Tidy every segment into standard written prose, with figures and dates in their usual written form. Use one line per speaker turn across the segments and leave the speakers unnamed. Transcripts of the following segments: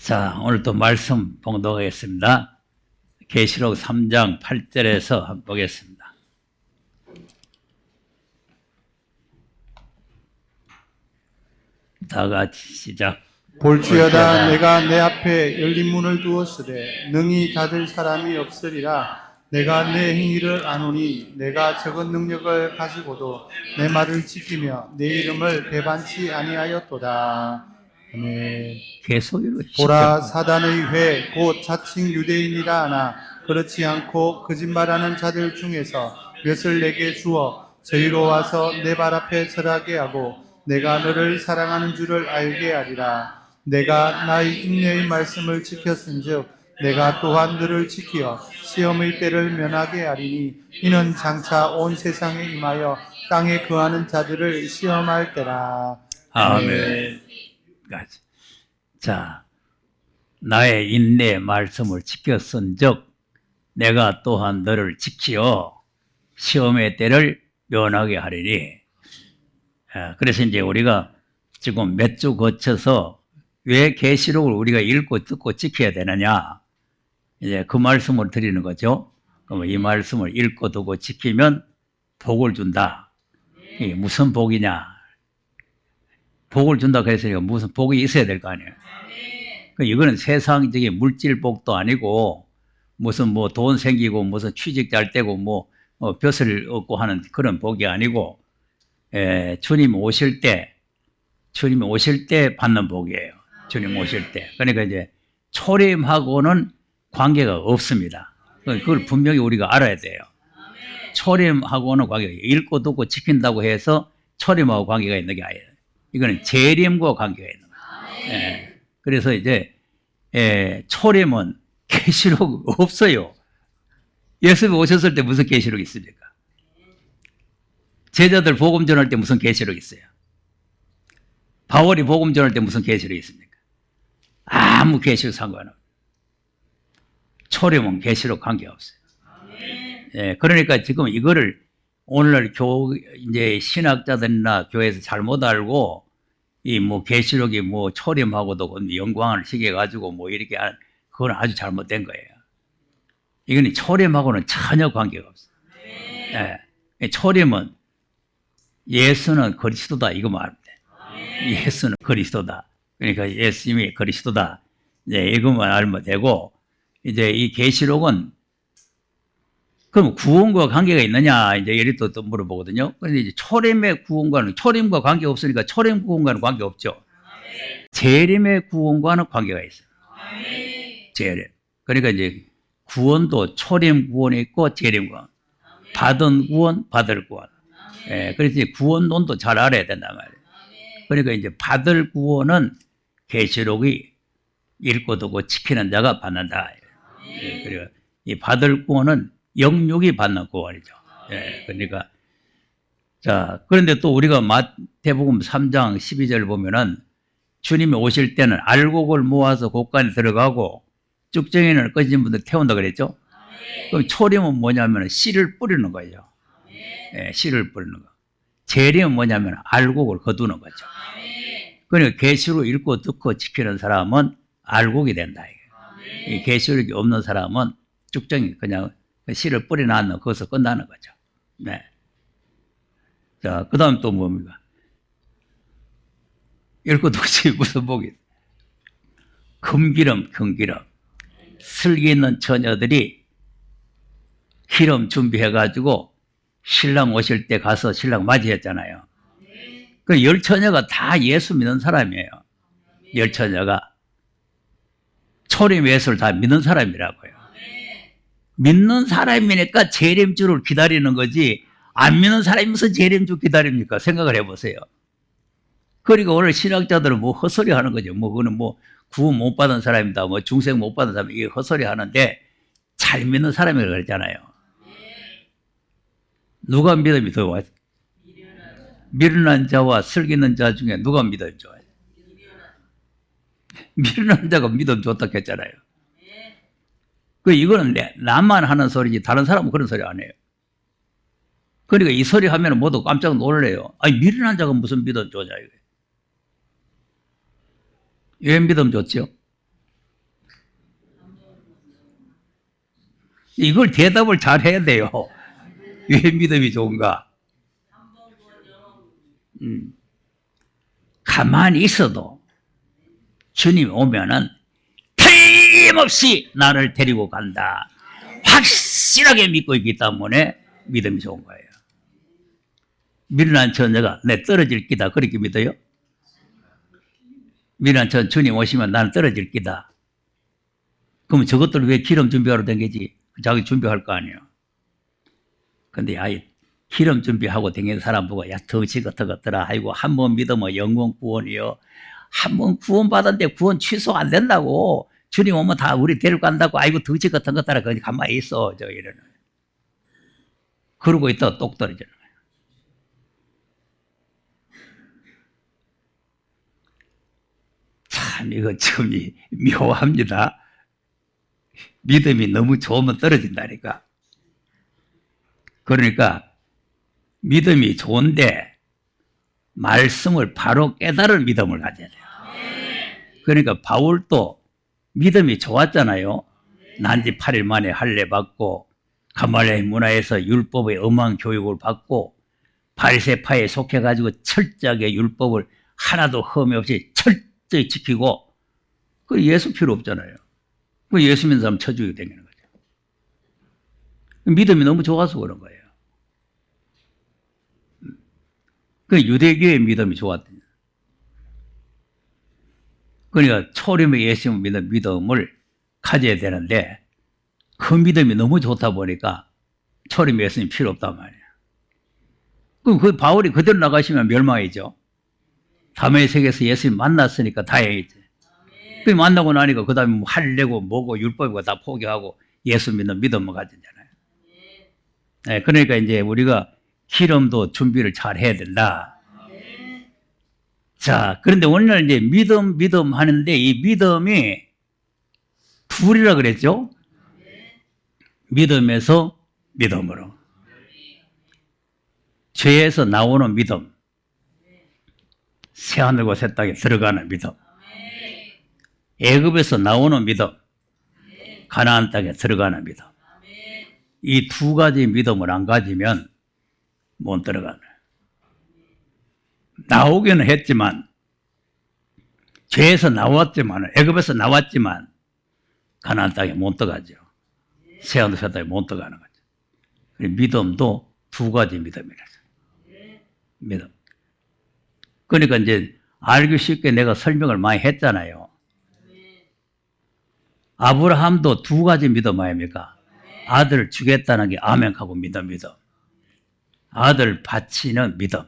자, 오늘 또 말씀 봉독하겠습니다. 계시록 3장 8절에서 한번 보겠습니다. 다 같이 시작.
볼지어다 내가 내 앞에 열린 문을 두었으되 능히 닫을 사람이 없으리라. 내가 내 행위를 아노니 내가 적은 능력을 가지고도 내 말을 지키며 내 이름을 배반치 아니하였도다. 아멘.
계속 이렇게
보라, 사단의 회 곧 자칭 유대인이라 하나 그렇지 않고 거짓말하는 자들 중에서 몇을 내게 주어 저희로 와서 내 발 앞에 절하게 하고 내가 너를 사랑하는 줄을 알게 하리라. 내가 나의 인내의 말씀을 지켰은즉 내가 또한 너를 지키어 시험의 때를 면하게 하리니 이는 장차 온 세상에 임하여 땅에 거하는 자들을 시험할 때라.
아멘. 자, 나의 인내의 말씀을 지켰은즉 내가 또한 너를 지키어 시험의 때를 면하게 하리니. 그래서 이제 우리가 지금 몇 주 거쳐서 왜 계시록을 우리가 읽고 듣고 지켜야 되느냐, 이제 그 말씀을 드리는 거죠. 그럼 이 말씀을 읽고 듣고 지키면 복을 준다. 이게 무슨 복이냐? 복을 준다 그랬으니까 무슨 복이 있어야 될 거 아니에요. 이거는 세상적인 물질 복도 아니고 무슨 뭐 돈 생기고 무슨 취직 잘 되고 뭐 벼슬 얻고 하는 그런 복이 아니고, 주님 오실 때 받는 복이에요. 주님 오실 때. 그러니까 이제 초림하고는 관계가 없습니다. 그걸 분명히 우리가 알아야 돼요. 초림하고는 관계가, 읽고 듣고 지킨다고 해서 초림하고 관계가 있는 게 아니에요. 이거는 재림과 관계가 있는 거예요. 그래서 이제 초림은 계시록 없어요. 예수님 오셨을 때 무슨 계시록이 있습니까? 제자들 복음 전할 때 무슨 계시록이 있어요? 바울이 복음 전할 때 무슨 계시록이 있습니까? 아무 계시록 상관없어요. 초림은 계시록 관계없어요. 그러니까 지금 이거를 오늘날 이제 신학자들이나 교회에서 잘못 알고 이 뭐 계시록이 뭐 초림하고도 연관을 시켜가지고 뭐 이렇게 하는, 그건 아주 잘못된 거예요. 이건 초림하고는 전혀 관계가 없어요. 초림은 예수는 그리스도다 이거 말합니다. 예수는 그리스도다. 그러니까 예수님이 그리스도다. 이제 이것만 알면 되고, 이제 이 계시록은 그럼 구원과 관계가 있느냐 이제 이렇게 또 물어보거든요. 그런데 이제 초림과 관계 없으니까 초림 구원과는 관계 없죠. 재림의 구원과는 관계가 있어요. 재림. 그러니까 이제 구원도 초림 구원이 있고 재림 구원. 받은 구원, 받을 구원. 그래서 이제 구원론도 잘 알아야 된단 말이에요. 그러니까 이제 받을 구원은 계시록이 읽고 듣고 지키는 자가 받는다. 그리고 이 받을 구원은 영육이 받는 구원이죠. 그러니까 자, 그런데 또 우리가 마태복음 3장 12절 보면은 주님이 오실 때는 알곡을 모아서 곳간에 들어가고 쭉정이는 꺼진 분들 태운다 그랬죠. 그럼 초림은 뭐냐면 씨를 뿌리는 거예요. 씨를 뿌리는 거. 재림은 뭐냐면 알곡을 거두는 거죠. 그러니까 계시록 읽고 듣고 지키는 사람은 알곡이 된다. 이 계시록이 없는 사람은 쭉정이 그냥 씨를 뿌려놨는 거기서 끝나는 거죠. 자, 그 다음 또 뭡니까? 읽고 듣지 무슨 복이 있어요? 금기름, 금기름. 슬기 있는 처녀들이 기름 준비해가지고 신랑 오실 때 가서 신랑 맞이했잖아요. 그 열 처녀가 다 예수 믿는 사람이에요. 열 처녀가 초림 예수를 다 믿는 사람이라고요. 믿는 사람이니까 재림주를 기다리는 거지, 안 믿는 사람이 무슨 재림주 기다립니까? 생각을 해보세요. 그리고 오늘 신학자들은 뭐 헛소리 하는 거죠. 뭐 그거는 뭐 구원 못 받은 사람이다, 뭐 중생 못 받은 사람이, 이게 헛소리 하는데 잘 믿는 사람이라고 그랬잖아요. 누가 믿음이 더 좋아요? 미련한 자와 슬기 있는 자 중에 누가 믿음이 좋아요? 미련한 자가 믿음 좋다고 했잖아요. 이거는 나만 하는 소리지 다른 사람은 그런 소리 안 해요. 그러니까 이 소리 하면 모두 깜짝 놀래요. 아니, 미련한 자가 무슨 믿음 좋냐 이거예요. 왜 믿음 좋죠? 이걸 대답을 잘 해야 돼요. 왜 믿음이 좋은가? 가만히 있어도 주님 오면은 틀림없이 나를 데리고 간다. 확실하게 믿고 있기 때문에 믿음이 좋은 거예요. 미련한 처녀가 내 떨어질 기다 그렇게 믿어요? 미련한 처녀 주님 오시면 나는 떨어질 기다. 그럼 저것들 왜 기름 준비하러 댕기지? 자기 준비할 거 아니에요. 근데 아이 기름 준비하고 댕기는 사람 보고 야 더지긋하겠더라. 아이고 한 번 믿으면 영원 구원이요. 한 번 구원 받았는데 구원 취소 안 된다고. 주님 오면 다 우리 데려간다고. 아이고 더지긋하겠더라. 그냥 가만히 있어. 저 이러는. 그러고 있다가 똑 떨어지는 거예요. 참 이거 참 묘합니다. 믿음이 너무 좋으면 떨어진다니까. 그러니까 믿음이 좋은데 말씀을 바로 깨달을 믿음을 가져야 돼요. 그러니까 바울도 믿음이 좋았잖아요. 난지 8일 만에 할례 받고 가말리엘 문화에서 율법의 엄한 교육을 받고 바리새파에 속해가지고 철저하게 율법을 하나도 흠이 없이 철저히 지키고 그 예수 필요 없잖아요. 그 예수 믿는 사람 쳐주게 되는 거죠. 믿음이 너무 좋아서 그런 거예요. 그 유대교의 믿음이 좋았던. 그러니까 초림의 예수 믿는 믿음을 가져야 되는데 그 믿음이 너무 좋다 보니까 초림의 예수님 필요 없단 말이에요. 그럼 그 바울이 그대로 나가시면 멸망이죠. 담의 세계에서 예수님 만났으니까 다행이지. 그 만나고 나니까 그 다음에 뭐 할례고 뭐고 율법이고 다 포기하고 예수 믿는 믿음을 가지잖아요. 네, 그러니까 이제 우리가 기름도 준비를 잘 해야 된다. 자, 그런데 오늘 이제 믿음 하는데 이 믿음이 둘이라 그랬죠? 믿음에서 믿음으로. 죄에서 나오는 믿음. 새하늘과 새 땅에 들어가는 믿음. 애굽에서 나오는 믿음. 가나안 땅에 들어가는 믿음. 이 두 가지 믿음을 안 가지면 못 들어가는. 나오기는 했지만 죄에서 나왔지만 애굽에서 나왔지만 가나안 땅에 못 들어가죠. 새하늘 새 땅에 못 들어가는 거죠. 믿음도 두 가지 믿음이라서. 믿음. 그러니까 이제 알기 쉽게 내가 설명을 많이 했잖아요. 아브라함도 두 가지 믿음 아닙니까? 아들 주겠다는 게 아멘하고 믿음. 아들 바치는 믿음.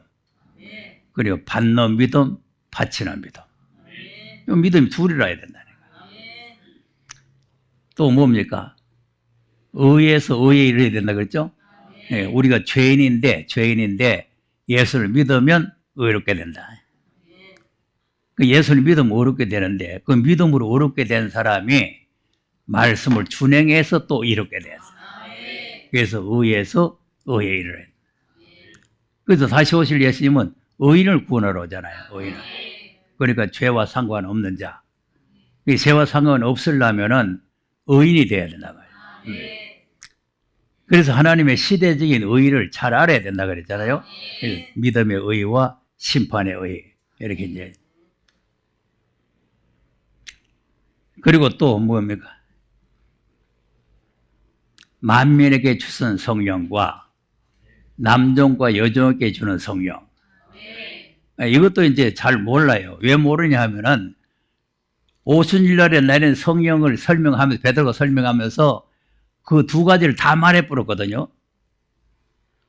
그리고 받는 믿음, 바치는 믿음. 이 믿음이 둘이라 해야 된다니까. 또 뭡니까? 의에서 의에 이르야 된다 그랬죠? 네, 우리가 죄인인데 예수를 믿으면 의롭게 된다. 그 예수를 믿으면 의롭게 되는데 그 믿음으로 의롭게 된 사람이 말씀을 준행해서 또 이롭게 됐어. 그래서 의에서 의에 이르라. 그래서 다시 오실 예수님은 의인을 구원하러 오잖아요. 의인을. 그러니까 죄와 상관없는 자. 죄와 상관 없으려면은 의인이 돼야 된다 말이에요. 그래서 하나님의 시대적인 의의를 잘 알아야 된다 그랬잖아요. 믿음의 의와 심판의 의 이렇게 이제. 그리고 또 뭡니까? 만민에게 주신 성령과 남종과 여종에게 주는 성령. 이것도 이제 잘 몰라요. 왜 모르냐 하면은 오순절날에 내린 성령을 설명하면서 베드로가 설명하면서 그 두 가지를 다 말해 뿌렸거든요.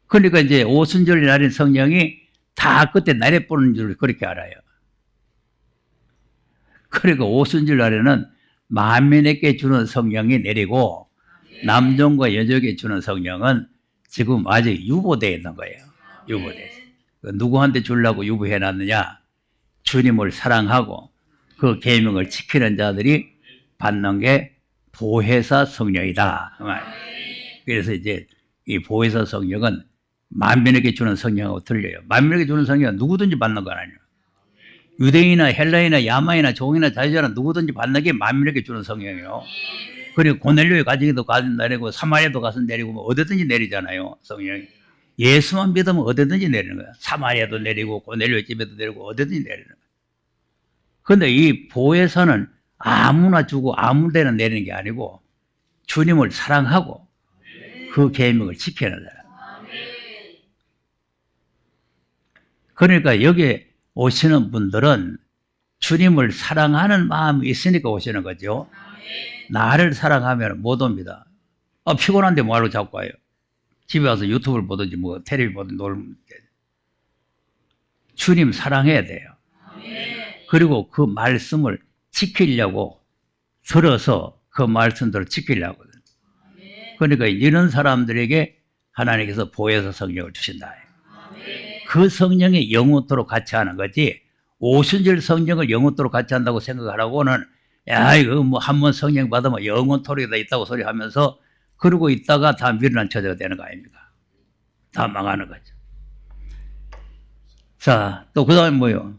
그러니까 이제 오순절에 내린 성령이 다 그때 내려 뿌리는 줄 그렇게 알아요. 그리고 오순절 날에는 만민에게 주는 성령이 내리고 남종과 여종에게 주는 성령은 지금 아직 유보되어 있는 거예요. 유보되어. 누구한테 주려고 유보해 놨느냐? 주님을 사랑하고 그 계명을 지키는 자들이 받는 게 보혜사 성령이다. 그래서 이제 이 보혜사 성령은 만민에게 주는 성령하고 틀려요. 만민에게 주는 성령은 누구든지 받는 건 아니에요. 유대인이나 헬라인이나 야마이나 종이나 자유자나 누구든지 받는 게 만민에게 주는 성령이에요. 그리고 고넬료의 가정에도 가서 내리고 사마리아도 가서 내리고 뭐 어디든지 내리잖아요. 성령이. 예수만 믿으면 어디든지 내리는 거야. 사마리아도 내리고 고넬료의 집에도 내리고 어디든지 내리는 거야. 그런데 이 보혜사는 아무나 주고 아무 데나 내리는 게 아니고 주님을 사랑하고 그 계명을 지키는 사람. 그러니까 여기 오시는 분들은 주님을 사랑하는 마음이 있으니까 오시는 거죠. 나를 사랑하면 못 옵니다. 피곤한데 뭐하러 자꾸 와요. 집에 와서 유튜브를 보든지 뭐 텔레비 보든지 놀면 돼요. 주님 사랑해야 돼요. 그리고 그 말씀을 지키려고 들어서 그 말씀대로 지키려고. 그러니까 이런 사람들에게 하나님께서 보혜사 성령을 주신다. 그 성령이 영원토록 같이 하는 거지 오순절 성령을 영원토록 같이 한다고 생각하라고는 야 이거 뭐 한 번 성령 받으면 영원토록 있다고 소리 하면서 그러고 있다가 다 밀어난 처지가 되는 거 아닙니까? 다 망하는 거죠. 자, 또 그 다음에 뭐요?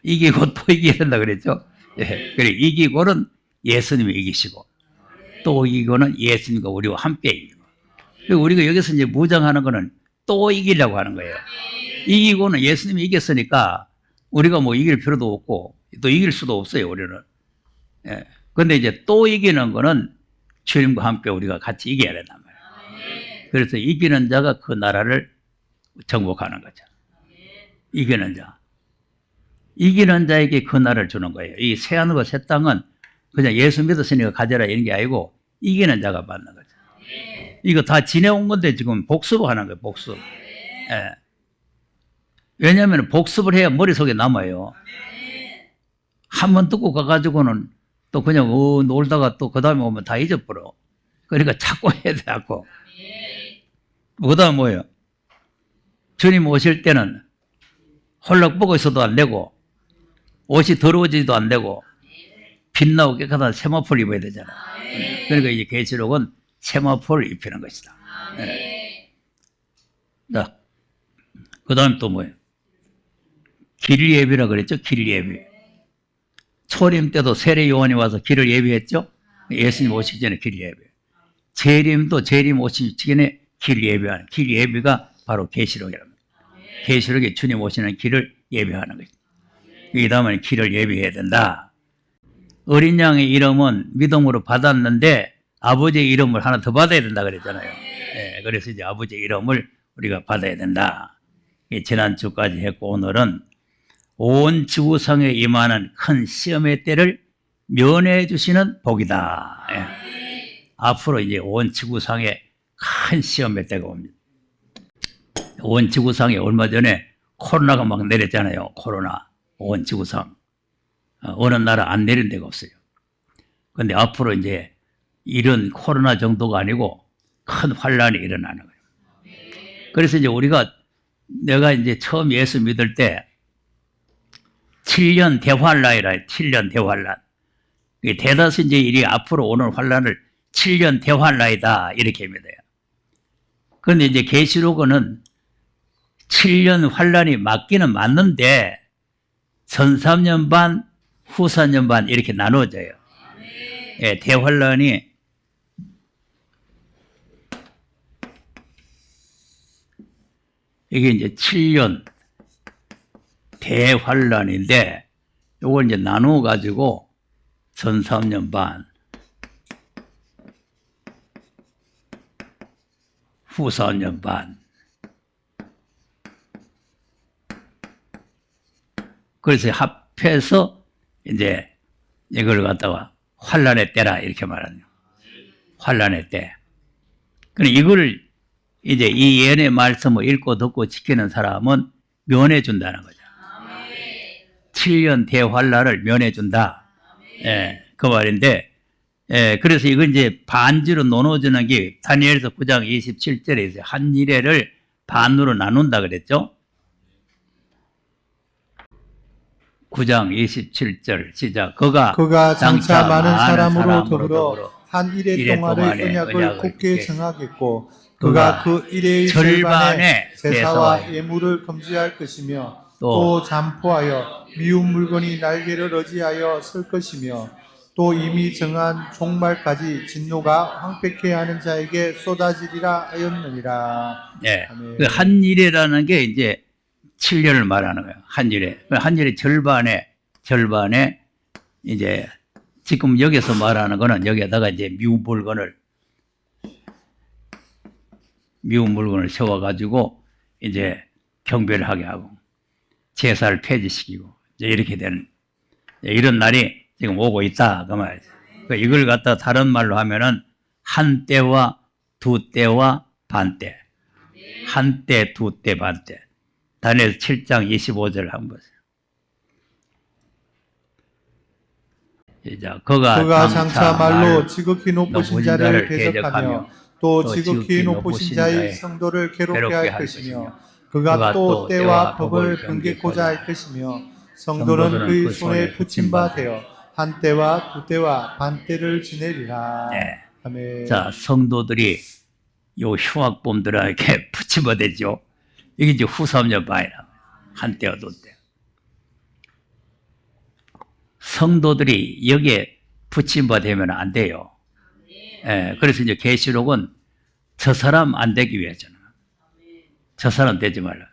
이기고 또 이겨야 된다 그랬죠? 예. 그래, 이기고는 예수님이 이기시고 또 이기고는 예수님과 우리와 함께 이기고. 그리고 우리가 여기서 이제 무장하는 거는 또 이기려고 하는 거예요. 이기고는 예수님이 이겼으니까 우리가 뭐 이길 필요도 없고 또 이길 수도 없어요, 우리는. 예. 근데 이제 또 이기는 거는 주님과 함께 우리가 같이 이겨야 된단 말이에요. 그래서 이기는 자가 그 나라를 정복하는 거죠. 이기는 자. 이기는 자에게 그 나라를 주는 거예요. 이 새하늘과 새 땅은 그냥 예수 믿었으니까 가져라 이런 게 아니고 이기는 자가 받는 거죠. 이거 다 지내온 건데 지금 복습을 하는 거예요. 복습. 예. 왜냐하면 복습을 해야 머릿속에 남아요. 한번 듣고 가가지고는 또 그냥 놀다가 또 그 다음에 오면 다 잊어버려. 그러니까 자꾸 해야 돼. 자꾸. 그 다음 뭐예요? 주님 오실 때는 홀락 보고 있어도 안 되고 옷이 더러워지지도 안 되고 빛나고 깨끗한 세마포를 입어야 되잖아. 그러니까 이제 계시록은 세마포를 입히는 것이다. 네. 자, 그 다음 또 뭐예요? 길 예비라 그랬죠? 길 예비. 초림 때도 세례 요한이 와서 길을 예비했죠? 예수님 오시기 전에 길 예비. 재림도 재림 오시기 전에 길 예비하는. 길 예비가 바로 계시록이랍니다. 계시록에 주님 오시는 길을 예비하는 거죠. 이 다음에 길을 예비해야 된다. 어린 양의 이름은 믿음으로 받았는데 아버지의 이름을 하나 더 받아야 된다 그랬잖아요. 네, 그래서 이제 아버지의 이름을 우리가 받아야 된다. 지난주까지 했고 오늘은 온 지구상에 임하는 큰 시험의 때를 면해 주시는 복이다. 예. 앞으로 이제 온 지구상에 큰 시험의 때가 옵니다. 온 지구상에 얼마 전에 코로나가 막 내렸잖아요. 코로나. 온 지구상. 어느 나라 안 내린 데가 없어요. 근데 앞으로 이제 이런 코로나 정도가 아니고 큰 환란이 일어나는 거예요. 그래서 이제 내가 이제 처음 예수 믿을 때 7년 대환란이라 7년 대환란. 대다수 이제 일이 앞으로 오는 환란을 7년 대환란이다 이렇게 믿어요. 그런데 이제 계시록은 7년 환란이 맞기는 맞는데 전 3년 반, 후 4년 반 이렇게 나눠져요. 예, 대환란이 이게 이제 7년 대환란인데 이걸 이제 나누어 가지고 전 3년 반, 후 4년 반. 그래서 합해서 이제 이걸 갖다가 환란의 때라 이렇게 말하는 거예요. 환란의 때. 그래 이거를 이제 이 예언의 말씀을 읽고 듣고 지키는 사람은 면해 준다는 거죠. 7년 대환란을 면해 준다. 예, 그 말인데, 예, 그래서 이건 이제 반지로 나눠주는 게 다니엘서 9장 27절에 있어요. 한 일회를 반으로 나눈다 그랬죠. 9장 27절 시작.
그가 장차 많은 사람으로 더불어 한
일회
일해 동안의
동안의
언약을
언약을
굳게
굳게
정하겠고 그가 그 일해의
절반의
절반에 제사와
제사와
예물을 금지할 것이며
또
또 잠포하여 미운 물건이 날개를 의지하여 설 것이며 또 이미 정한 종말까지 진노가 황폐케 하는 자에게 쏟아지리라 하였느니라.
예.
아멘.
그 한일이라는 게 이제 7년을 말하는 거예요. 한일에. 그 한일의 절반에 이제 지금 여기서 말하는 거는 여기에다가 이제 미운 물건을 세워가지고 이제 경배를 하게 하고 제사를 폐지시키고 이제 이렇게 되는 이런 날이 지금 오고 있다 그 말이죠. 그러니까 이걸 갖다 다른 말로 하면은 한 때와 두 때와 반때, 한 때, 두 때, 반때. 다니엘 7장 25절 한번 보세요. 시작.
그가 장차 말로 지극히 높으신 자를 대적하며 또 지극히 높으신 자의 성도를 괴롭게 할 것이며 그가 또 때와 법을 변개코자 할 것이며 성도는 그의 손에 붙임 바 되어 한 때와 두 때와 반 때를 지내리라.
네.
아멘.
자, 성도들이 요 흉악범들에게 붙임받았죠. 이게 이제 후삼년 반이라 한 때와 두 때. 성도들이 여기에 붙임받으면 안 돼요. 예, 그래서 이제 계시록은 저 사람 안 되기 위해서는 저 사람 되지 말라.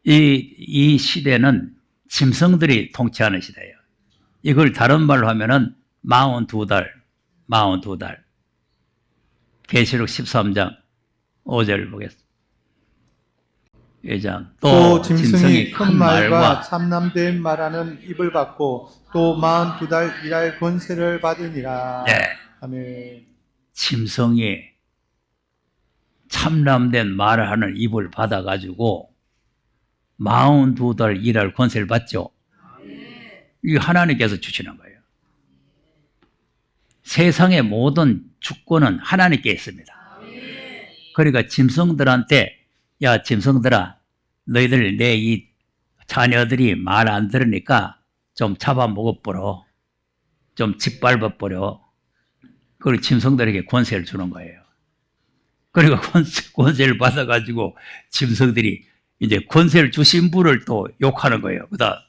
이 시대는 짐승들이 통치하는 시대예요. 이걸 다른 말로 하면은 42달. 계시록 13장 5절 보겠습니다. 1장
또 짐승이 큰 말과 참남된 말하는 입을 받고 또 42달 일할 권세를 받으니라.
네.
아멘.
짐승이 참남된 말을 하는 입을 받아가지고 42달 일할 권세를 받죠. 이게 하나님께서 주시는 거예요. 세상의 모든 주권은 하나님께 있습니다. 그러니까 짐승들한테 야 짐승들아 너희들 내 이 자녀들이 말 안 들으니까 좀 잡아먹어버려. 좀 짓밟아버려. 그리고 짐승들에게 권세를 주는 거예요. 그리고 권세를 받아가지고 짐승들이 이제 권세를 주신 분을 또 욕하는 거예요. 그다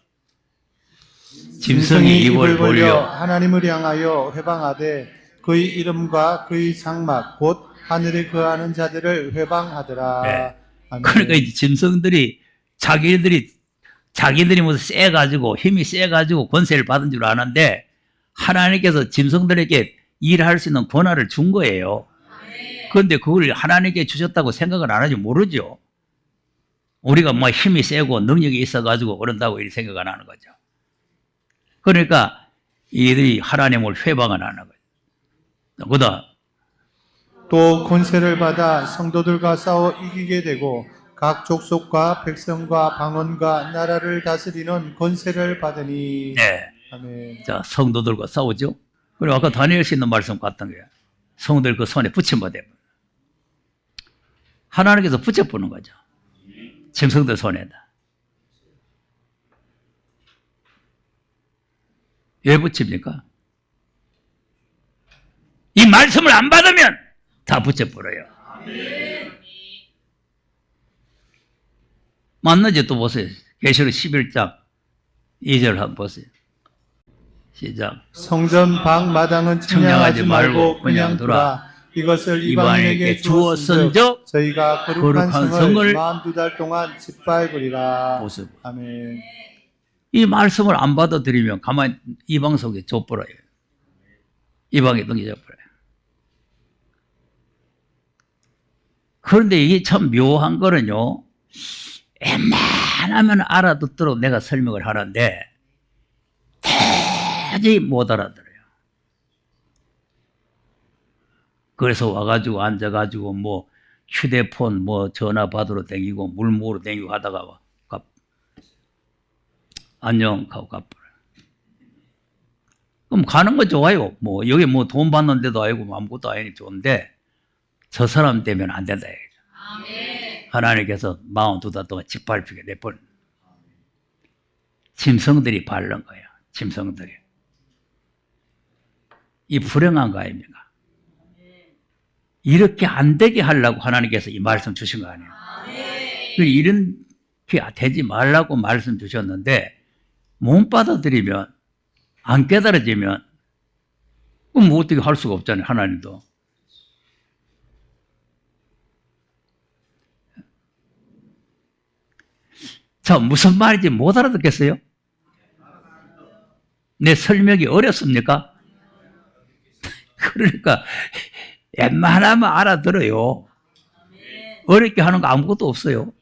짐승이 입을 벌려
하나님을 향하여 회방하되 그의 이름과 그의 장막 곧 하늘에 거하는 자들을 회방하더라.
네.
아멘.
그러니까 이제 짐승들이 자기들이 무슨 세가지고 힘이 세가지고 권세를 받은 줄 아는데 하나님께서 짐승들에게 일할 수 있는 권한을 준 거예요. 그런데 그걸 하나님께 주셨다고 생각을 안 하지 모르죠. 우리가 뭐 힘이 세고 능력이 있어가지고 그런다고 이렇게 생각 안 하는 거죠. 그러니까 이들이 하나님을 회방을 하는 거예요. 그다음
또 권세를 받아 성도들과 싸워 이기게 되고 각 족속과 백성과 방언과 나라를 다스리는 권세를 받으니.
네.
아멘.
자, 성도들과 싸우죠. 그리고 아까 다니엘서 있는 말씀 같은 거예요. 성도들 그 손에 붙임받아요. 하나님께서 붙여보는 거죠. 짐승들 손에다. 왜 붙입니까? 이 말씀을 안 받으면 다 붙여버려요. 맞는지 또 보세요. 계시록 11장 2절 한번 보세요. 시작.
성전 방 마당은 측량하지 말고 그냥 두라. 이것을 이방인에게 주었은즉 저희가 거룩한 성을 42달 동안 짓밟으리라.
보세요.
아멘.
이 말씀을 안 받아들이면 가만히 이방 속에 져버려요. 이방에 넘겨져버려요. 그런데 이게 참 묘한 거는요. 웬만하면 알아듣도록 내가 설명을 하는데 도저히 못 알아들어요. 그래서 와가지고 앉아가지고 뭐 휴대폰 뭐 전화 받으러 다니고 물 먹으러 다니고 하다가 안녕 하고 가버려요. 그럼 가는 거 좋아요. 뭐 여기 뭐 돈 받는 데도 아니고 아무것도 아니니 좋은데 저 사람 되면 안 된다 얘기죠. 하나님께서 42달 동안 짓밟히게 내버려. 짐승들이 바른 거예요. 짐승들이. 이 불행한 거 아닙니까? 이렇게 안 되게 하려고 하나님께서 이 말씀 주신 거 아니에요. 이렇게 되지 말라고 말씀 주셨는데 못 받아들이면 안 깨달아지면 그럼 뭐 어떻게 할 수가 없잖아요. 하나님도. 자, 무슨 말인지 못 알아듣겠어요? 내 설명이 어렵습니까? 그러니까 웬만하면 알아들어요. 어렵게 하는 거 아무것도 없어요.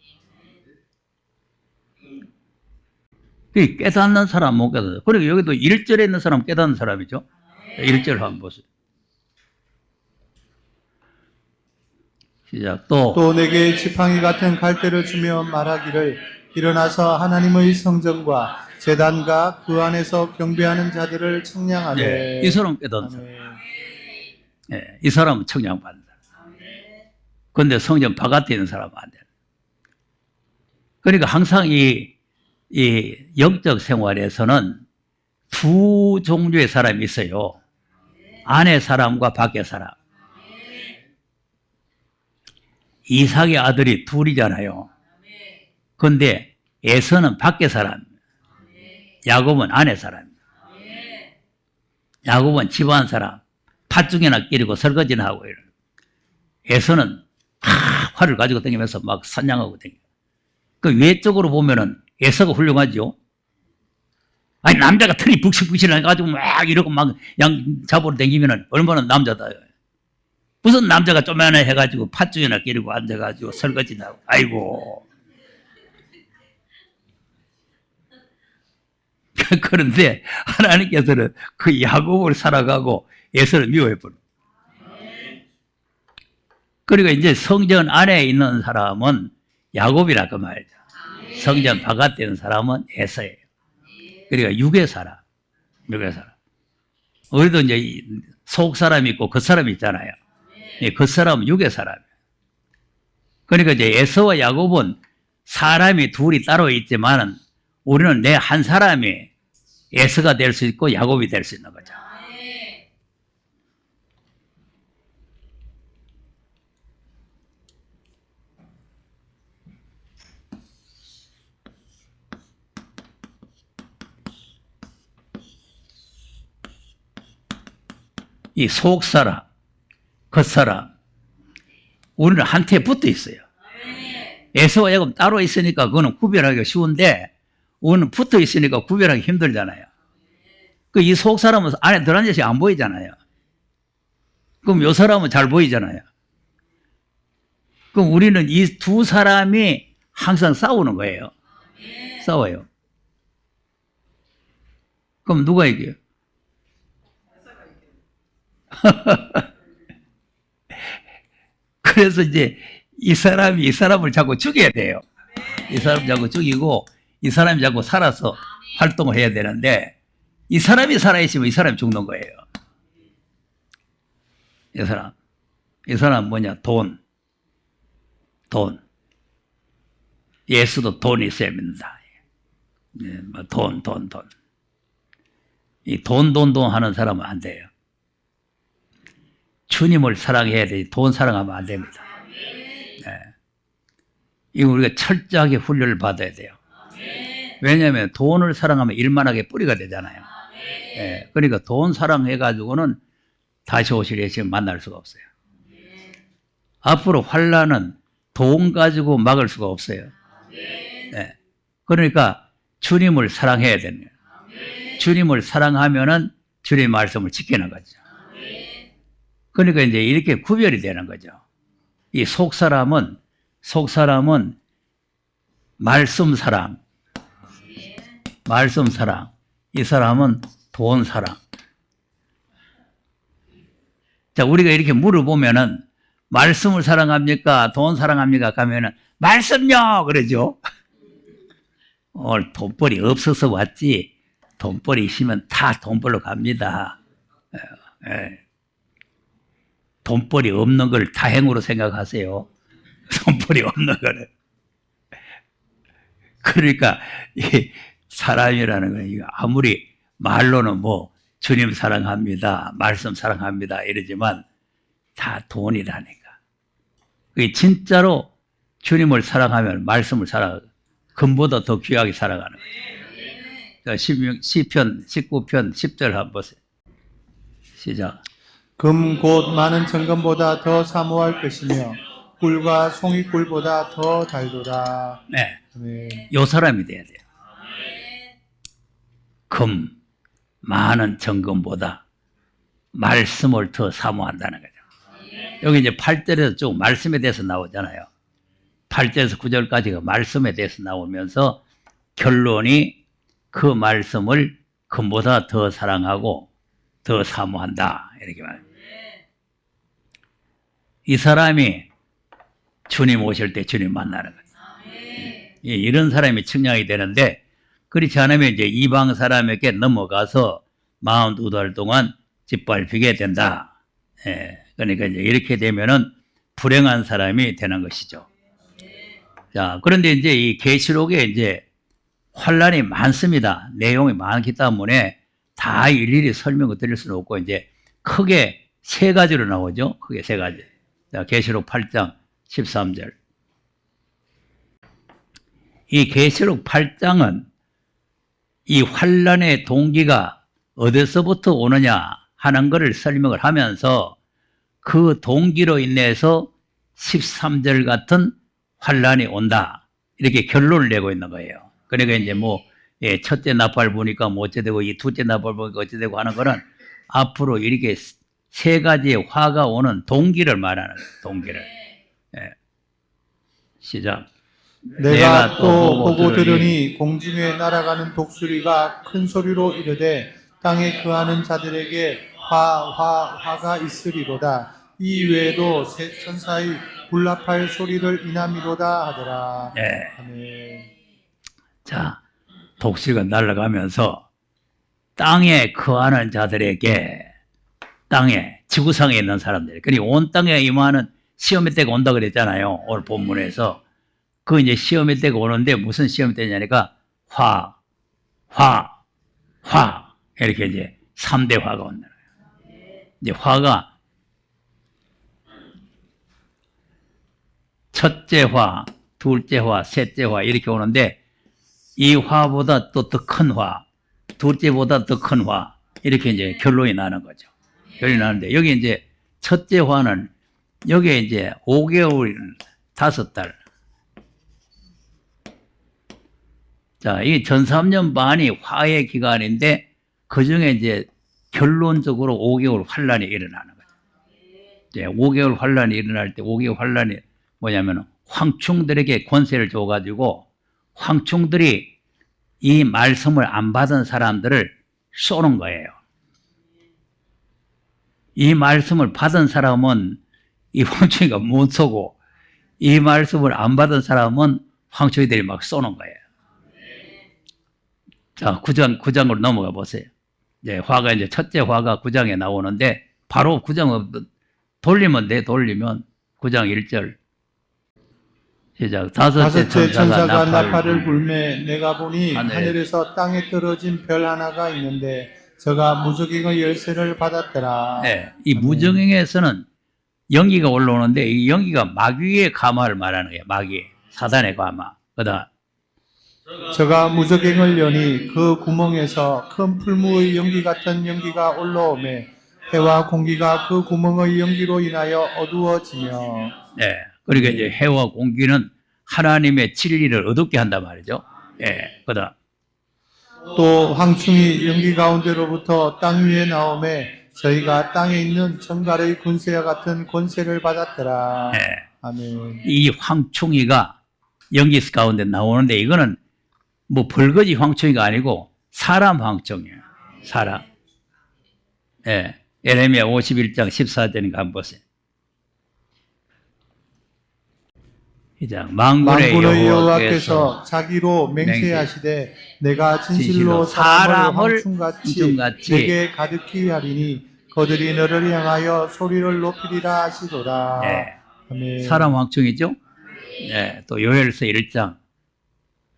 깨닫는 사람 못 깨닫아요. 그리고 여기도 1절에 있는 사람 깨닫는 사람이죠. 1절 한번 보세요. 시작.
또 내게 지팡이 같은 갈대를 주며 말하기를 일어나서 하나님의 성전과 제단과 그 안에서 경배하는 자들을 청량하게.
네, 이 사람 깨닫는 사람. 네, 이 사람은 청량받는 사람. 그런데 성전 바깥에 있는 사람은 안 돼요. 그러니까 항상 이 영적 생활에서는 두 종류의 사람이 있어요. 안의 사람과 밖의 사람. 이삭의 아들이 둘이잖아요. 그런데 에서는 밖의 사람, 야곱은 안의 사람. 야곱은 집안 사람, 팥죽이나 끼리고 설거지나 하고 이런. 에서는 활을 가지고 다니면서 막 사냥하고 다니고. 그 외적으로 보면은 에서가 훌륭하죠. 아니 남자가 털이 북실북실 해가지고 막 이러고 막 양 잡으러 다니면은 얼마나 남자다. 무슨 남자가 쪼매나 해가지고 팥죽이나 끼리고 앉아가지고 설거지나 하고. 아이고. 그런데 하나님께서는 그 야곱을 살아가고 에서를 미워해버려. 그리고 이제 성전 안에 있는 사람은 야곱이라 그 말이죠. 성전 바깥에 있는 사람은 에서예요. 그러니까 육의 사람, 육의 사람. 우리도 이제 속 사람이 있고 그 사람이 있잖아요. 그 사람은 육의 사람이에요. 그러니까 이제 에서와 야곱은 사람이 둘이 따로 있지만은 우리는 내 한 사람이 에서가 될 수 있고 야곱이 될 수 있는 거죠. 이 속사람, 겉사람, 우리는 한테 붙어 있어요. 에서와 야곱 따로 있으니까 그거는 구별하기가 쉬운데 우리는 붙어 있으니까 구별하기 힘들잖아요. 그 이 속사람은 안에 들어앉아서 안 보이잖아요. 그럼 요 사람은 잘 보이잖아요. 그럼 우리는 이 두 사람이 항상 싸우는 거예요. 싸워요. 그럼 누가 이겨요? 그래서 이제 이 사람이 이 사람을 자꾸 죽여야 돼요. 이 사람 자꾸 죽이고 이 사람이 자꾸 살아서 활동을 해야 되는데 이 사람이 살아있으면 이 사람이 죽는 거예요. 이 사람 뭐냐? 돈. 예수도 돈이 있어야 믿는다. 돈. 이 돈 하는 사람은 안 돼요. 주님을 사랑해야 되지 돈 사랑하면 안 됩니다. 네. 이거 우리가 철저하게 훈련을 받아야 돼요. 왜냐하면 돈을 사랑하면 일만하게 뿌리가 되잖아요. 네. 그러니까 돈 사랑해가지고는 다시 오실 예수님 만날 수가 없어요. 앞으로 환난은 돈 가지고 막을 수가 없어요. 네. 그러니까 주님을 사랑해야 되는 거예요. 주님을 사랑하면은 주님의 말씀을 지키는 거죠. 그러니까 이제 이렇게 구별이 되는 거죠. 이 속사람은 말씀 사랑. 이 사람은 돈 사랑. 자, 우리가 이렇게 물어보면은 말씀을 사랑합니까? 돈 사랑합니까? 가면은 말씀요! 그러죠. 오늘 돈벌이 없어서 왔지. 돈벌이 있으면 다 돈벌로 갑니다. 돈벌이 없는 걸 다행으로 생각하세요. 돈벌이 없는 거를. 그러니까 이 사람이라는 건 아무리 말로는 뭐 주님 사랑합니다, 말씀 사랑합니다 이러지만 다 돈이라니까. 그게 진짜로 주님을 사랑하면 말씀을 사랑하고 금보다 더 귀하게 살아가는 거죠. 시편 19편 10절 한번 보세요. 시작.
금 곧 많은 정금보다 더 사모할 것이며 꿀과 송이꿀보다 더 달도다.
네.
아멘.
요 사람이 돼야 돼요. 금, 많은 정금보다 말씀을 더 사모한다는 거죠. 여기 이제 8절에서 쭉 말씀에 대해서 나오잖아요. 8절에서 9절까지가 말씀에 대해서 나오면서 결론이 그 말씀을 금보다 더 사랑하고 더 사모한다. 이렇게 말합니다. 이 사람이 주님 오실 때 주님 만나는 거죠. 이런 사람이 측량이 되는데, 그렇지 않으면 이제 이방 사람에게 넘어가서 42달 동안 짓밟히게 된다. 그러니까 이제 이렇게 되면은 불행한 사람이 되는 것이죠. 자, 그런데 이제 이 계시록에 이제 환란이 많습니다. 내용이 많기 때문에 다 일일이 설명을 드릴 수는 없고, 이제 크게 세 가지로 나오죠. 크게 세 가지. 자, 계시록 8장 13절. 이 계시록 8장은 이 환란의 동기가 어디서부터 오느냐 하는 것을 설명을 하면서 그 동기로 인해서 13절 같은 환란이 온다. 이렇게 결론을 내고 있는 거예요. 그러니까 이제 뭐, 첫째 나팔 보니까 뭐 어째되고, 이 둘째 나팔 보니까 어째되고 하는 거는 앞으로 이렇게 세 가지의 화가 오는 동기를 말하는 거예요. 동기를. 시작.
내가 또 보고 들으니 공중에 날아가는 독수리가 큰 소리로 이르되 땅에 거하는 자들에게 화가 있으리로다. 이 외에도 새 천사의 불납할 소리를 인함이로다 하더라. 아멘.
자, 독수리가 날아가면서 땅에 거하는 자들에게, 땅에, 지구상에 있는 사람들, 그리고 온 땅에 임하는 시험의 때가 온다 그랬잖아요. 오늘 본문에서. 그 이제 시험의 때가 오는데 무슨 시험의 때냐니까 화. 이렇게 이제 3대 화가 온다. 이제 화가 첫째 화, 둘째 화, 셋째 화 이렇게 오는데 이 화보다 또 더 큰 화, 둘째보다 더 큰 화 이렇게 이제 결론이 나는 거죠. 결론이 나는데 여기 이제 첫째 화는 여기에 이제 5개월 5달. 자, 이 전 3년 반이 화의 기간인데 그 중에 이제 결론적으로 5개월 환란이 일어나는 거죠. 이제 5개월 환란이 일어날 때 5개월 환란이 뭐냐면 황충들에게 권세를 줘가지고 황충들이 이 말씀을 안 받은 사람들을 쏘는 거예요. 이 말씀을 받은 사람은 이 황충이가 못 쏘고 이 말씀을 안 받은 사람은 황충이들이 막 쏘는 거예요. 자, 9장으로 넘어가 보세요. 이제 화가 이제 첫째 화가 9장에 나오는데 바로 9장 돌리면 9장 1절. 시작. 다섯째
천사가 나팔을 불매 내가 보니 하늘에서 땅에 떨어진 별 하나가 있는데 저가 무적행의 열쇠를 받았더라.
네, 이 무적행에서는 연기가 올라오는데 이 연기가 마귀의 가마를 말하는 거예요. 마귀, 사단의 가마. 그다음
저가 무적행을 여니 그 구멍에서 큰 풀무의 연기 같은 연기가 올라오매 해와 공기가 그 구멍의 연기로 인하여 어두워지며.
네, 그러니까 이제 해와 공기는 하나님의 진리를 어둡게 한단 말이죠. 그다음
또 황충이 연기 가운데로부터 땅 위에 나오매 저희가 땅에 있는 정갈의 군세와 같은 권세를 받았더라. 아멘.
이 황충이가 연기 가운데 나오는데 이거는 뭐 벌거지 황충이가 아니고 사람 황충이에요. 사람. 예레미야 51장 14절인가 한번 보세요. 시작. 만군의
여호와께서 자기로 맹세하시되 내가 진실로 사람을 황충같이 내게 가득히 하리니 그들이 너를 향하여 소리를 높이리라 하시도다. 아멘.
사람 황충이죠. 또 요엘서 1장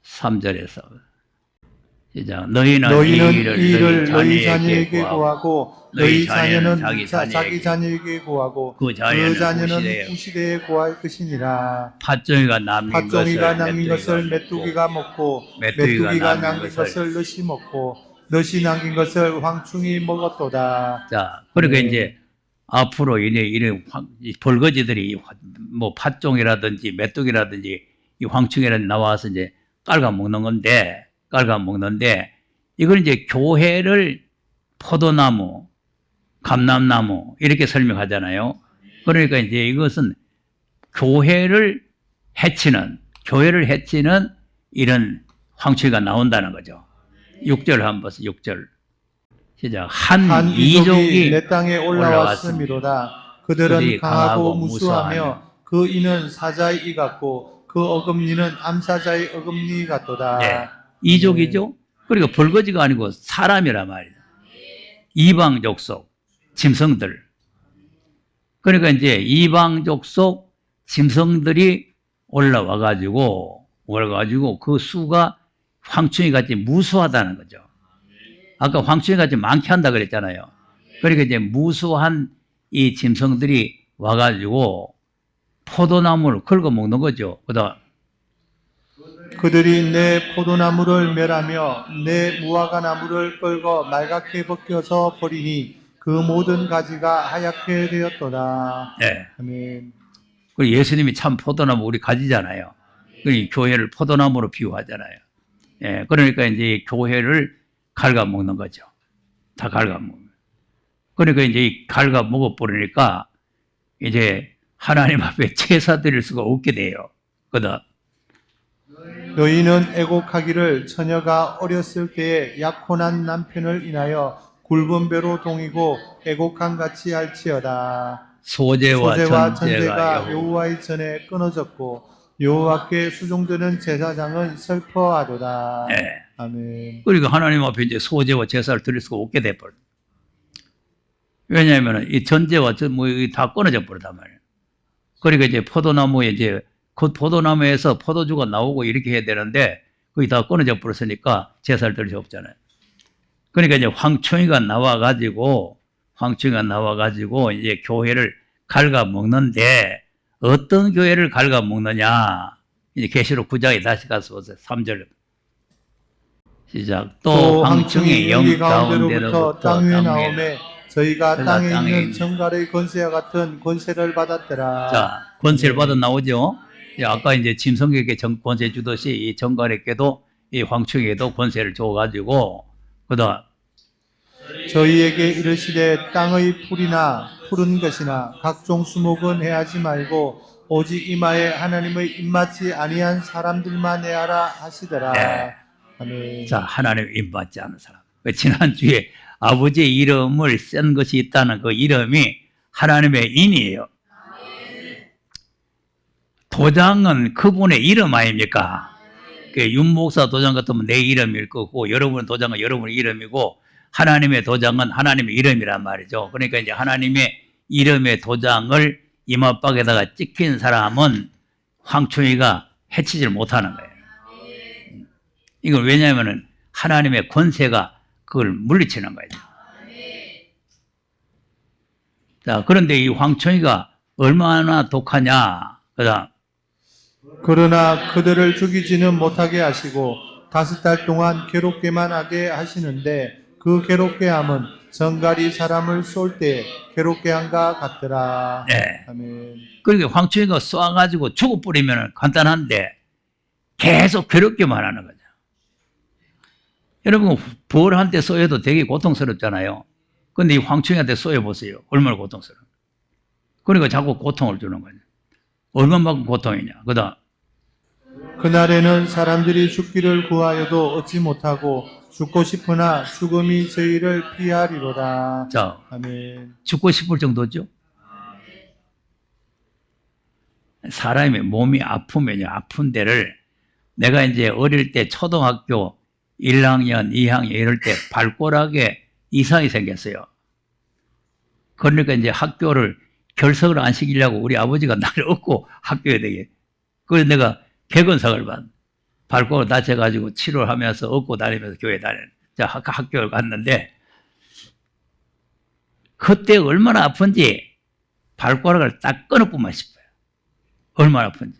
3절에서 시작. 너희는
너희는
이
이
일을
일을
너희
너희
자녀에게
자녀에게
구하고
구하고
너희
너희
자녀는
자녀는 자기 자녀에게 구하고
그 자녀는
자녀는
후시되어
후시대에 구할 것이니라.
팥종이가 남긴
팥종이가
것을
남긴 것을
메뚜기가
메뚜기가 먹고
메뚜기가
메뚜기가
남긴
남긴
것을
것을 넛이 먹고 넛이 남긴 것을 황충이 먹었도다.
자, 그러니까
아멘.
이제 앞으로 이런 이 벌거지들이 뭐 팥종이라든지 메뚜기라든지 이 황충이라든지 나와서 이제 깔아 먹는데 이걸 이제 교회를 포도나무, 감람나무 이렇게 설명하잖아요. 그러니까 이제 이것은 교회를 해치는 이런 황충이가 나온다는 거죠. 6절 한번 보세요. 6절. 시작. 한 이족이
내 땅에 올라왔음이로다. 그들은
그들이
강하고
강하고
무수하며 그 이는 사자의 이 같고 그 어금니는 암사자의 어금니 같도다.
네. 이족이죠. 그리고 벌거지가 아니고 사람이란 말이죠. 이방 족속 짐승들. 그러니까 이제 이방 족속 짐승들이 올라와 가지고 그 수가 황충이 같이 무수하다는 거죠. 아까 황충이 같이 많게 한다 그랬잖아요. 그러니까 이제 무수한 이 짐승들이 와가지고 포도나무를 긁어 먹는 거죠. 그다음
그들이 내 포도나무를 멸하며 내 무화과 나무를 끌고 말갛게 벗겨서 버리니 그 모든 가지가 하얗게 되었도다.
네.
아멘.
그리고 예수님이 참 포도나무 우리 가지잖아요. 그 교회를 포도나무로 비유하잖아요. 예, 그러니까 이제 교회를 갉아먹는 거죠. 다 갉아먹는. 그러니까 이제 갉아 먹어버리니까 이제 하나님 앞에 제사 드릴 수가 없게 돼요. 그다음
너희는 애곡하기를 처녀가 어렸을 때에 약혼한 남편을 인하여 굵은 배로 동이고 애곡한 같이 할지어다.
소재와
소재와
전제가
전제가 여호와의 전에 끊어졌고 여호와께 수종되는 제사장은 슬퍼하도다.
예.
아멘.
그러니까 하나님 앞에 이제 소재와 제사를 드릴 수가 없게 돼버려. 왜냐하면 이 전제와 다 끊어져 버리단 말이에요. 그러니까 이제 포도나무에 이제 그 포도나무에서 포도주가 나오고 이렇게 해야 되는데 그게 다 끊어져 버렸으니까 제사를 드릴 수 없잖아요. 그러니까 이제 황충이가 나와가지고 이제 교회를 갉아먹는데 어떤 교회를 갉아먹느냐. 이제 계시록 9장에 다시 가서 보세요. 3절. 시작. 또 황충이 영 가운데로부터
땅 위에
땅 위에
나오매 저희가 땅에
땅에
있는
있는
정갈의 권세와 같은 권세를 받았더라.
자, 권세를 받아 나오죠. 아까 이제 짐승에게 권세 주듯이 이 정갈에게도 이 황충에게도 권세를 줘가지고 그다음
저희에게 이르시되 땅의 풀이나 푸른 것이나 각종 수목은 해하지 말고 오직 이마에 하나님의 입맞지 아니한 사람들만 해하라 하시더라.
네.
아멘.
자, 하나님 입맞지 않은 사람. 지난주에 아버지의 이름을 쓴 것이 있다는 그 이름이 하나님의 인이에요. 도장은 그분의 이름 아닙니까? 윤목사 도장 같으면 내 이름일 거고 여러분의 도장은 여러분의 이름이고 하나님의 도장은 하나님의 이름이란 말이죠. 그러니까 이제 하나님의 이름의 도장을 이마박에다가 찍힌 사람은 황충이가 해치질 못하는 거예요. 이건 왜냐하면 하나님의 권세가 그걸 물리치는 거예요. 자, 그런데 이 황충이가 얼마나 독하냐. 그다음
그러나 그들을 죽이지는 못하게 하시고 5달 동안 괴롭게만 하게 하시는데 그 괴롭게 함은 정갈이 사람을 쏠 때 괴롭게 한가 같더라.
네.
아멘.
그러니까 황충이가 쏘아가지고 죽어버리면 간단한데 계속 괴롭게만 하는 거죠. 여러분 벌한테 쏘여도 되게 고통스럽잖아요. 근데 이 황충이한테 쏘여보세요. 얼마나 고통스러워. 그러니까 자꾸 고통을 주는 거죠. 얼마만큼 고통이냐. 그다음
그날에는 사람들이 죽기를 구하여도 얻지 못하고 죽고 싶으나 죽음이 저희를 피하리로다.
자,
아멘.
죽고 싶을 정도죠. 사람의 몸이 아프면요, 아픈 데를 내가 이제 어릴 때 초등학교 1학년, 2학년 이럴 때 발꼬락에 이상이 생겼어요. 그러니까 이제 학교를 결석을 안 시키려고 우리 아버지가 나를 업고 학교에 되게. 그래서 내가 개근상을 받은. 발가락 다쳐가지고 치료를 하면서 업고 다니면서 교회 학교를 갔는데 그때 얼마나 아픈지 발가락을 딱 끊어보면 싶어요. 얼마나 아픈지.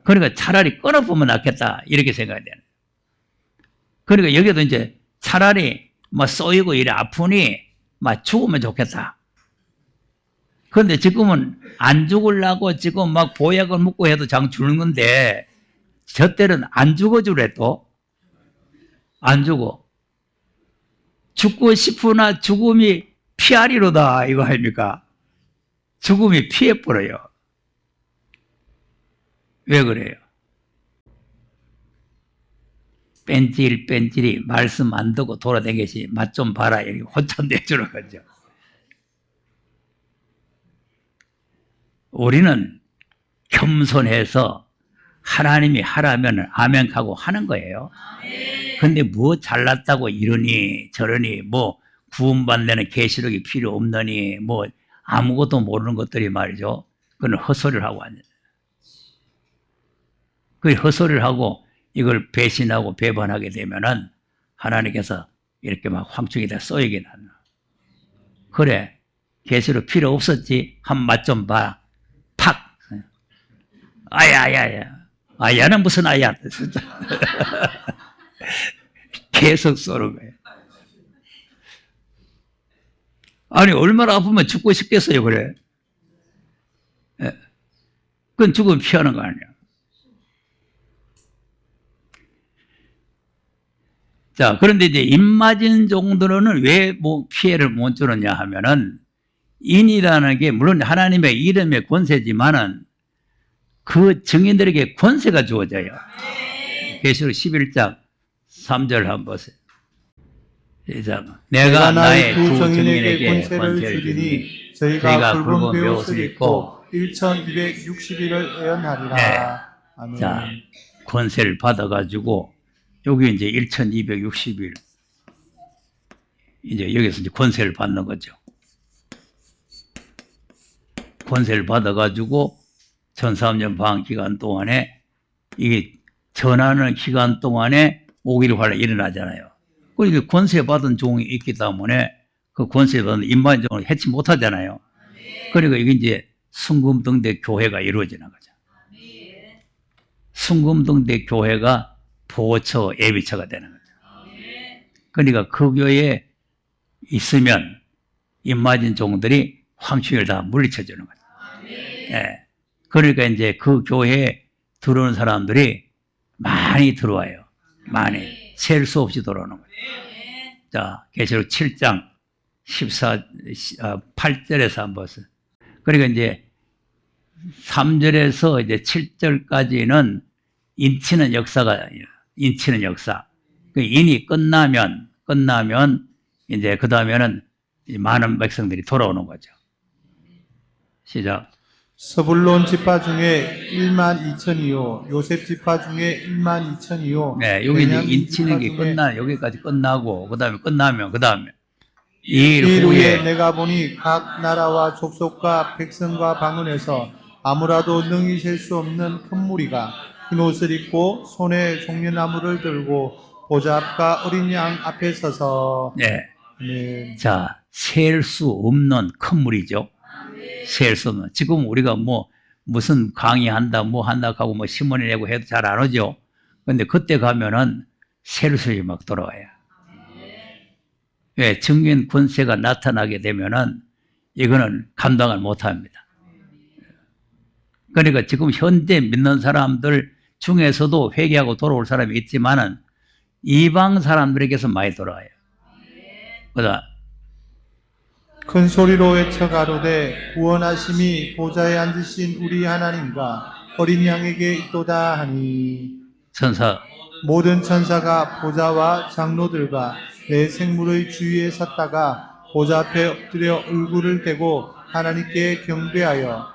그러니까 차라리 끊어보면 낫겠다 이렇게 생각이 되는. 그러니까 여기도 이제 차라리 뭐 쏘이고 이래 아프니 막 죽으면 좋겠다. 그런데 지금은 안 죽으려고 지금 막 보약을 먹고 해도 장 죽는 건데 저 때는 안 죽어주래도 안 죽어. 죽고 싶으나 죽음이 피하리로다 이거 아닙니까? 죽음이 피해버려요. 왜 그래요? 뺀질뺀질이 말씀 안 듣고 돌아다니시 맛 좀 봐라 이렇게 혼쭐 내주는 거죠. 우리는 겸손해서 하나님이 하라면 아멘 하고 하는 거예요. 근데 뭐 잘났다고 이러니 저러니 뭐 구원받는 계시록이 필요 없느니 뭐 아무것도 모르는 것들이 말이죠. 그건 헛소리를 하고 앉아요. 그 헛소리를 하고 이걸 배신하고 배반하게 되면은 하나님께서 이렇게 막 황충에다 쏘이게 나는. 그래, 계시록 필요 없었지. 한 맛 좀 봐. 팍. 아야야야. 아야는 무슨 아야. 계속 쏘는 거예요. 아니, 얼마나 아프면 죽고 싶겠어요, 그래. 예. 그건 죽으면 피하는 거 아니야. 자, 그런데 이제 입맞은 정도로는 왜 뭐 피해를 못 주느냐 하면은 인이라는 게 물론 하나님의 이름의 권세지만은 그 증인들에게 권세가 주어져요. 계시록 11장 3절 한번 보세요. 시작. 내가 나의 두 증인에게 권세를 주리니
저희가 굵은 베옷을 입고 1260일을 예언하리라.
네.
아멘.
자, 권세를 받아가지고 여기 이제 1260일 이제 여기서 이제 권세를 받는 거죠. 권세를 받아가지고 1300년 반 기간 동안에 이게 전하는 기간 동안에 오기를 활동이 일어나잖아요. 그러니까 권세 받은 종이 있기 때문에 그 권세 받은 인반종을 해치 못하잖아요. 그러니까 이게 이제 순금등대 교회가 이루어지는 거죠. 순금등대 교회가 보호처, 예비처가 되는 거죠. 그러니까 그 교회에 있으면 입맞은 종들이 황충을 다 물리쳐 주는 거죠. 예. 그러니까 이제 그 교회에 들어오는 사람들이 많이 들어와요. 많이. 셀 수 없이 들어오는 거죠. 자, 계시록 7장 8절에서 한번 보세요. 그러니까 이제 3절에서 이제 7절까지는 인치는 역사가, 인치는 역사. 그 인이 끝나면, 이제 그 다음에는 많은 백성들이 돌아오는 거죠. 시작.
서불론 지파 중에 1만 2천이요 요셉 지파 중에 1만 2천이요.
네, 여기 이제 인치는 게 여기까지 끝나고, 그 다음에 끝나면, 그 다음에 이 일 후에
내가 보니 각 나라와 족속과 백성과 방언에서 아무라도 능히 셀 수 없는 큰 무리가 흰 옷을 입고 손에 종려나무를 들고 보좌 앞과 어린 양 앞에 서서.
네.
네.
자, 셀 수 없는 큰 물이죠. 셀 수 없는. 지금 우리가 뭐 무슨 강의한다, 뭐 한다 하고 뭐 신문에 내고 해도 잘 안 오죠. 근데 그때 가면은 셀 수이 막 돌아와요. 왜? 증인 권세가 나타나게 되면은 이거는 감당을 못 합니다. 그러니까 지금 현대 믿는 사람들 중에서도 회개하고 돌아올 사람이 있지만은 이방 사람들에게서 많이 돌아와요. 그다음
큰 소리로 외쳐 가로되 구원하심이 보좌에 앉으신 우리 하나님과 어린 양에게 있도다 하니.
천사
모든 천사가 보좌와 장로들과 내 생물의 주위에 섰다가 보좌 앞에 엎드려 얼굴을 대고 하나님께 경배하여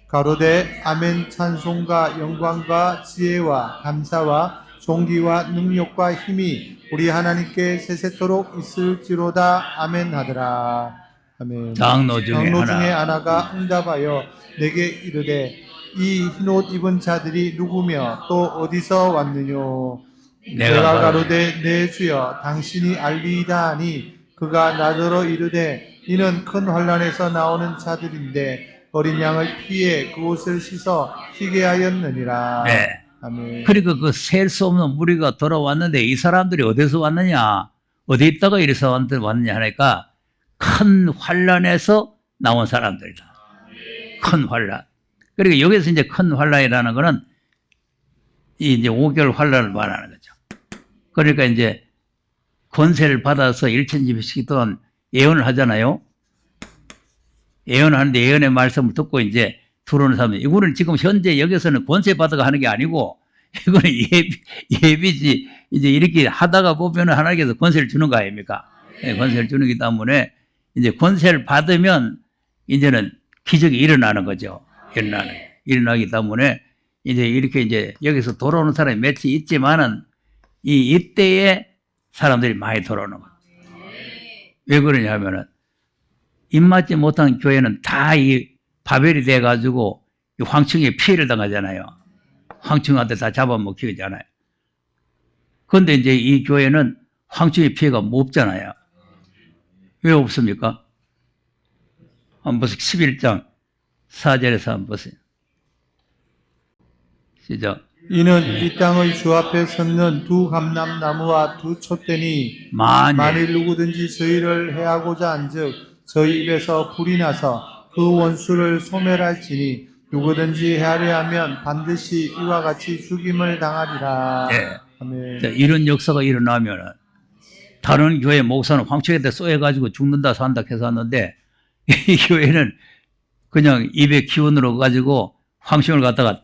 가로되 아멘. 찬송과 영광과 지혜와 감사와 존귀와 능력과 힘이 우리 하나님께 세세토록 있을지로다. 아멘 하더라. 아멘.
장로 중에
하나가 응답하여 내게 이르되 이 흰옷 입은 자들이 누구며 또 어디서 왔느뇨?
내가
내가 가로되 내 주여 당신이 알리이다 하니 그가 나더러 이르되 이는 큰 환란에서 나오는 자들인데 어린 양을 피해 그 옷을 씻어 희게 하였느니라.
네.
아멘.
그러니까 그 셀 수 없는 무리가 돌아왔는데 이 사람들이 어디서 왔느냐? 어디 있다가 이래서 왔느냐 하니까 큰 환란에서 나온 사람들이다. 큰 환란. 그러니까 여기서 이제 큰 환란이라는 거는 이 이제 5개월 환란을 말하는 거죠. 그러니까 이제 권세를 받아서 일천지배씩 동안 예언을 하잖아요. 예언을 하는데 예언의 말씀을 듣고 이제 들어오는 사람들, 이거는 지금 현재 여기서는 권세 받아가 하는 게 아니고, 이거는 예비지. 이제 이렇게 하다가 보면 하나님께서 권세를 주는 거 아닙니까? 네, 권세를 주는 거기 때문에 이제 권세를 받으면 이제는 기적이 일어나는 거죠. 일어나기 때문에 이제 이렇게 이제 여기서 돌아오는 사람이 몇이 있지만은 이때에 사람들이 많이 돌아오는 거예요. 왜 그러냐 하면은 입맞지 못한 교회는 다 이 바벨이 돼가지고 황충에 피해를 당하잖아요. 황충한테 다 잡아먹히잖아요. 그런데 이제 이 교회는 황충의 피해가 없잖아요. 왜 없습니까? 한번 보세요. 11장 4절에서 한번 보세요. 시작.
이는 이 땅의 주 앞에 섰는 두 감람나무와 두 촛대니 만일 누구든지 저희를 해하고자 한즉 저희 입에서 불이 나서 그 원수를 소멸할지니 누구든지 해하려 하면 반드시 이와 같이 죽임을 당하리라.
예.
아멘.
자, 이런 역사가 일어나면 다른 교회 목사는 황충에다 쏘여가지고 죽는다 산다 해서 왔는데 이 교회는 그냥 입에 기운으로 가지고 황충을 갖다가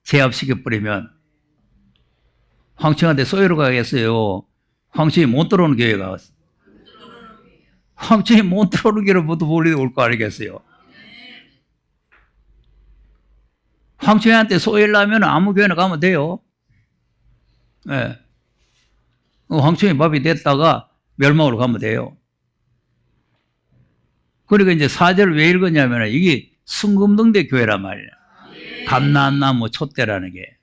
제압시켜버리면 황충한테 쏘여로 가겠어요. 황충이 못 들어오는 교회가 왔어. 황충이 못 들어오는 교회를 모두 몰리 올 거 아니겠어요. 황충한테 쏘이려면 아무 교회나 가면 돼요. 예. 황충이 밥이 됐다가 멸망으로 가면 돼요. 그러니까 이제 4절을 왜 읽었냐면 이게 순금동대 교회란 말이야. 감람나무 촛대라는 게.